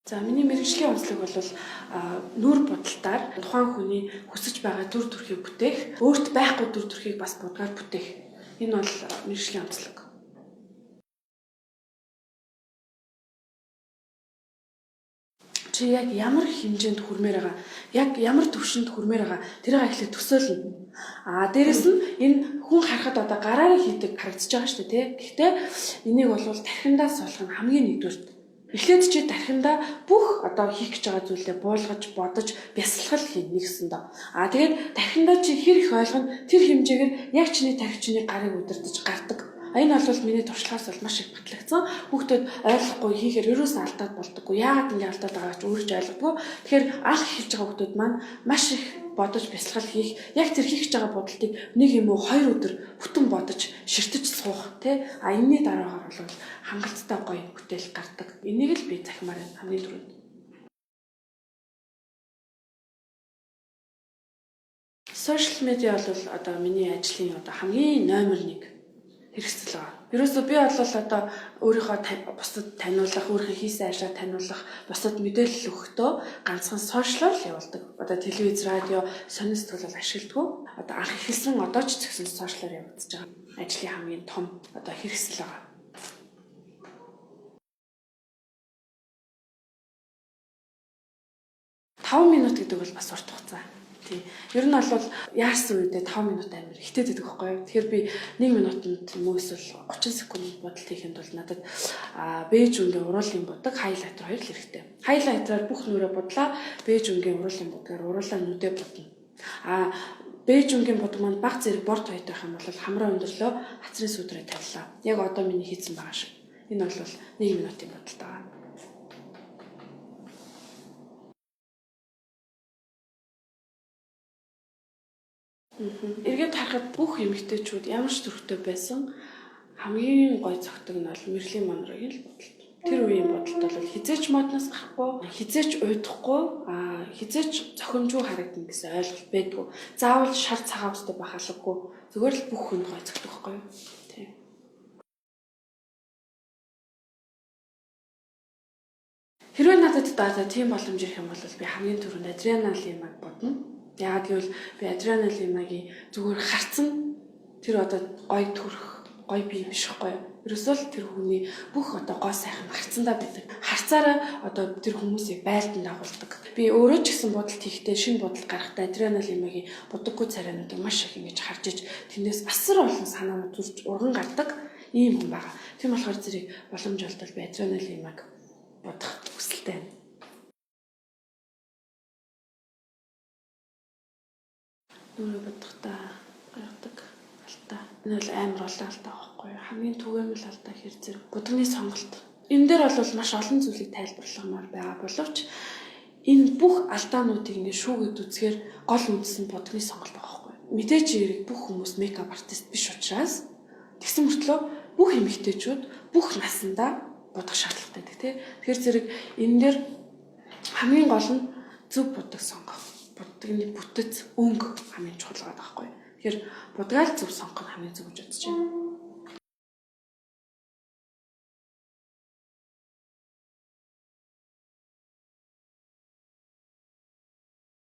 За миний мэргэжлийн онцлог бол нүүр бодолтоор тухайн хүний хүсэж байгаа төр төрхийг бүтээх, өөрт байхгүй төр төрхийг бас будгаар бүтээх. Энэ бол мэргэжлийн онцлог. Чи яг ямар хэмжээнд хүрмээр байгаа, яг ямар төвшөнд хүрмээр байгаа тэрийг эхлээд төсөөлнө. Дээрэс нь энэ хүн харахад одоо гараараа хийдэг харагдаж байгаа шүү дээ, тий. Гэхдээ энийг бол тархиндаас болох нь хамгийн нэгдүгээр. Эхлээд чи тархиндаа бүх одоо хийх гэж байгаа зүйлээ буулгаж, бодож, бясалгал хийнэ нэгсэндээ. Тэгээд тархиндаа чи хэр их ойлгоно, тэр хэмжээгээр яг чиний тархи чиний гарыг удирдах гардаг. Энэ бол миний туршлагаас бол маш их батлагдсан. Хүүхдүүд ойлгохгүй хийхээр ерөөс алдаад болдоггүй. Яагаад ингэ алдаад байгааг ч өөрөө ч ойлгодгүй. Тэгэхээр анх эхэлж байгаа хүүхдүүд маань маш их бодож бясалгал хийх, яг тэр хийх гэж байгаа бодолтыг нэг юм уу 2 өдөр бүтэн бодож, ширтэж суух, тий? Энэний дараагаар бол хангалттай гоё бүтээл гардаг. Энийг л би захимаар байна хамгийн түрүүнд. Сошиал медиа бол одоо миний ажлын одоо хамгийн номер 1 хэрэгсэл байгаа. Ерөөсөө би бол одоо өөрийнхөө бусдад таниулах, өөрийнхөө хийсэн ажлаа таниулах, бусдад мэдээлэл өгөхдөө ганцхан сошиалор явуулдаг. Одоо телевиз, радио, сонин сэтгэл бол ашигладаг. Одоо анх эхэлсэн одоо ч гэсэн сошиалор явагдаж байгаа. Ажлын хамгийн том одоо хэрэгсэл байгаа. «5 минут» гэдэг бол бас урт хугацаа. Тийм. Ер нь бол яарсан үедээ 5 минут амир ихтэй байдаг байхгүй юу? Тэгэхээр би 1 минутанд юм уу эсвэл 30 секунд бодолт хийхэд бол надад бэж үнгийн уруулын будаг хайлайтер 2 л хэрэгтэй. Хайлайтераар бүх нүрээ будлаа, бэж үнгийн уруулын будгаар уруулаа нүдээ будна. Бэж үнгийн будаг маань баг зэрэг борт байт байх юм бол хамраа өндөрлөө хацрын сүдрээ тавилаа. Яг одоо миний хийсэн байгаа шиг. Энэ бол 1 минутын бодолт байгаа. Эргээд харахад бүх эмэгтэйчүүд ямар ч төрхтэй байсан хамгийн гой цогтөг нь бол Мэрлийн Монрогийн л бодолт. Тэр үеийн бодолт бол хизээч модноос гарахгүй, хизээч уйдахгүй, хизээч зохимжгүй харагдана гэсэн ойлголт байдгүй. Заавал шар цагаан устай байх албагүй. Зүгээр л бүх хүнд гой цогтөг байхгүй юу? Тийм. Хэрвээ надад тийм боломж ирэх юм бол би хамгийн түрүүнд адреналимыг бодно. Яагаад гэвэл би адреналимагийн зүгээр харцсан тэр одоо гой төрх, гой бие биш байхгүй юу? Ерөөсөө л тэр хүний бүх одоо гой сайхан харцсандаа байдаг. Харцаараа одоо тэр хүмүүсийг байлдан дагуулдаг. Би өөрөө ч гэсэн бодолт хийхдээ шинэ бодолт гаргахдаа адреналимагийн будаггүй царайнуудыг маш их ингэж харж иж тэндээс асар олон санаанууд төрж урган гардаг ийм хүн байгаа. Тийм болохоор зэрэг боломж олдвол би адреналимаг бодох хүсэлтэй байна. Нүрээ бодохдоо гаргадаг алдаа. Энэ бол амар олон алдаа байхгүй юу? Хамгийн түгээмэл алдаа хэр зэрэг будагны сонголт. Энэ дээр бол маш олон зүйлийг тайлбарламаар байгаа боловч энэ бүх алдаануудыг ингэ шүүгээд үзэхээр гол үндэс нь будагны сонголт байгаа байхгүй юу? Мэдээж хэрэг бүх хүмүүс мейкап артист биш учраас тэгсэн мөртлөө бүх эмэгтэйчүүд бүх насандаа будах шаардлагатай байдаг тий. Тэгэхээр зэрэг энэ дээр хамгийн гол нь зөв будаг сонгох. Будагны бүтэц өнгө хамгийн чухал байгаа байхгүй. Тэгэхээр будгаал зөв сонгох нь хамгийн зөв гэж бодож байна.